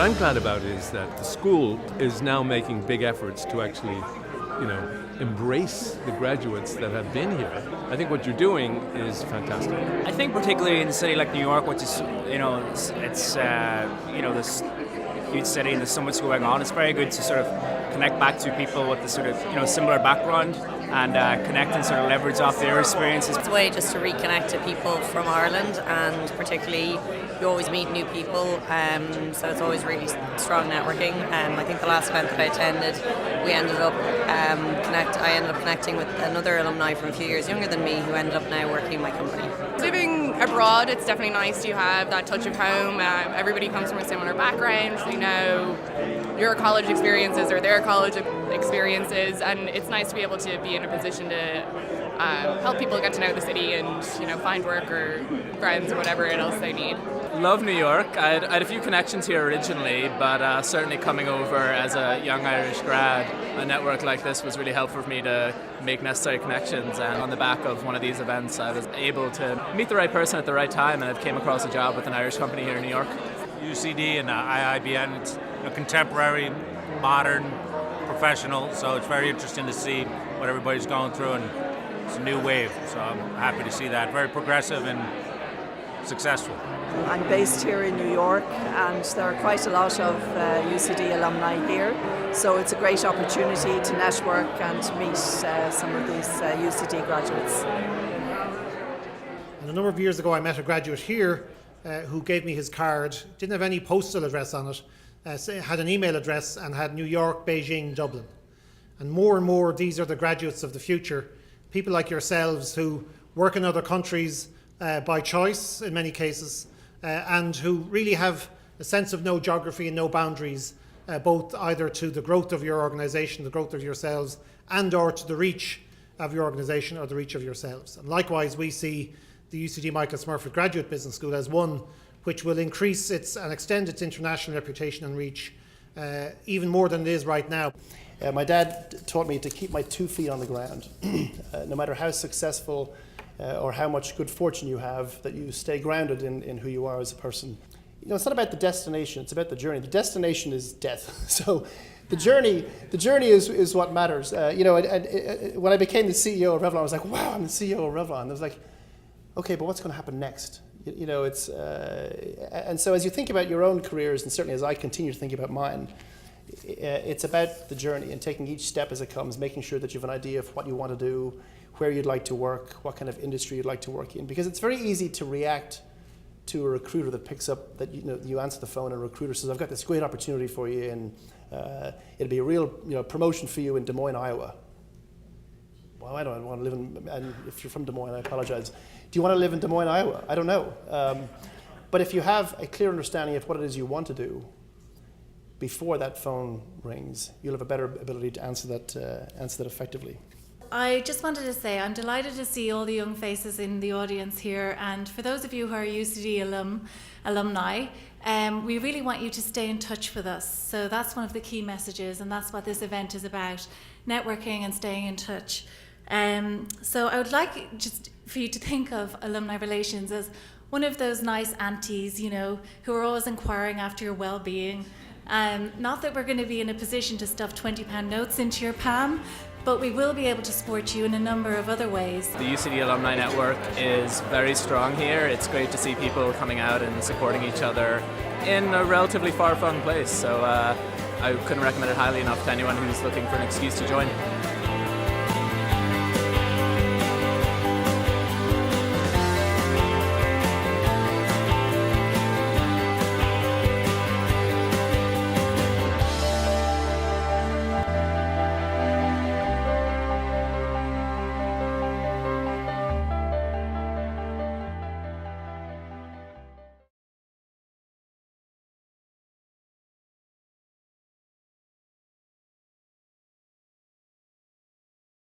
I'm glad about is that the school is now making big efforts to actually, embrace the graduates that have been here. I think what you're doing is fantastic. I think particularly in a city like New York, which is, it's this huge city and there's so much going on, it's very good to sort of connect back to people with the sort of, similar background and connect and sort of leverage off their experiences. It's a way just to reconnect to people from Ireland, and particularly you always meet new people, so it's always really strong networking. I think the last event that I attended, I ended up connecting with another alumni from a few years younger than me who ended up now working in my company. Living abroad, it's definitely nice to have that touch of home. Everybody comes from a similar background, so you know your college experiences or their college experiences, and it's nice to be able to be in a position to help people get to know the city and find work or friends or whatever else they need. Love New York. I had a few connections here originally, but certainly coming over as a young Irish grad, a network like this was really helpful for me to make necessary connections, and on the back of one of these events I was able to meet the right person at the right time, and I came across a job with an Irish company here in New York. UCD and IIBN, it's contemporary, modern, professional, so it's very interesting to see what everybody's going through, and it's a new wave, so I'm happy to see that. Very progressive and successful. I'm based here in New York, and there are quite a lot of UCD alumni here, so it's a great opportunity to network and to meet some of these UCD graduates. And a number of years ago I met a graduate here who gave me his card. Didn't have any postal address on it, had an email address and had New York, Beijing, Dublin. And more these are the graduates of the future, people like yourselves who work in other countries by choice in many cases, and who really have a sense of no geography and no boundaries, both either to the growth of your organisation, the growth of yourselves, and or to the reach of your organisation or the reach of yourselves. And likewise, we see the UCD Michael Smurfit Graduate Business School as one which will increase and extend its international reputation and reach even more than it is right now. My dad taught me to keep my 2 feet on the ground. No matter how successful or how much good fortune you have, that you stay grounded in who you are as a person. It's not about the destination, it's about the journey. The destination is death. So the journey is what matters. When I became the CEO of Revlon, I was like, wow, I'm the CEO of Revlon. I was like, okay, but what's going to happen next? And so as you think about your own careers, and certainly as I continue to think about mine, it's about the journey and taking each step as it comes, making sure that you have an idea of what you want to do, where you'd like to work, what kind of industry you'd like to work in. Because it's very easy to react to a recruiter that picks up, that you answer the phone and a recruiter says, I've got this great opportunity for you, and it'll be a real promotion for you in Des Moines, Iowa. Well, I don't want to live in, and if you're from Des Moines, I apologize. Do you want to live in Des Moines, Iowa? I don't know. But if you have a clear understanding of what it is you want to do before that phone rings, you'll have a better ability to answer that effectively. I just wanted to say I'm delighted to see all the young faces in the audience here, and for those of you who are UCD alumni, we really want you to stay in touch with us. So that's one of the key messages, and that's what this event is about, networking and staying in touch. So I would like just for you to think of alumni relations as one of those nice aunties, who are always inquiring after your well-being. Not that we're going to be in a position to stuff £20 notes into your palm, but we will be able to support you in a number of other ways. The UCD Alumni Network is very strong here. It's great to see people coming out and supporting each other in a relatively far-flung place. So I couldn't recommend it highly enough to anyone who's looking for an excuse to join.